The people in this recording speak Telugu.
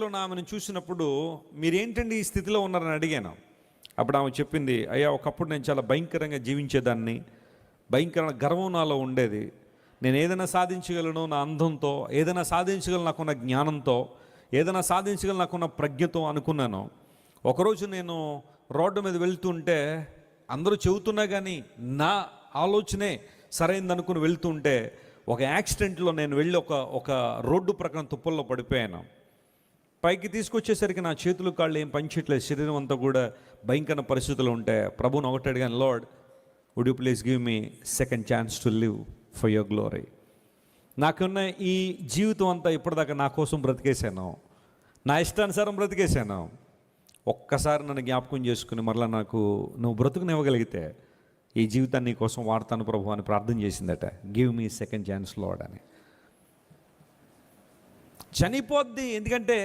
ఆమెను చూసినప్పుడు మీరేంటండి ఈ స్థితిలో ఉన్నారని అడిగాను. అప్పుడు ఆమె చెప్పింది, అయ్యా ఒకప్పుడు నేను చాలా భయంకరంగా జీవించేదాన్ని, భయంకరమైన గర్వం నాలో ఉండేది. నేను ఏదైనా సాధించగలను నా అందంతో, ఏదైనా సాధించగలను నాకున్న జ్ఞానంతో, ఏదైనా సాధించగలను నాకున్న ప్రజ్ఞతో అనుకున్నాను. ఒకరోజు నేను రోడ్డు మీద వెళ్తుంటే అందరూ చెబుతున్నా కానీ నా ఆలోచనే సరైనదనుకుని వెళ్తుంటే ఒక యాక్సిడెంట్లో నేను వెళ్ళి ఒక రోడ్డు ప్రక్కన తుప్పల్లో పడిపోయాను. పైకి తీసుకొచ్చేసరికి నా చేతులు కాళ్ళు ఏం పనిచేయట్లేదు, శరీరం అంతా కూడా భయంకర పరిస్థితులు ఉంటే ప్రభువుని ఒకటి అడిగాను, lord would you please give me second chance to live for your glory. నాకున్న ఈ జీవితం అంతా ఇప్పటిదాకా నా కోసం బ్రతికేశాను, నా ఇష్టానుసారం బ్రతికేశాను. ఒక్కసారి నన్ను జ్ఞాపకం చేసుకుని మరలా నాకు నువ్వు బ్రతుకునివ్వగలిగితే ఈ జీవితాన్ని నీ కోసం వాడతాను ప్రభు అని ప్రార్థన చేసిందట. Give me second chance lord అని. చనిపోద్ది, ఎందుకంటే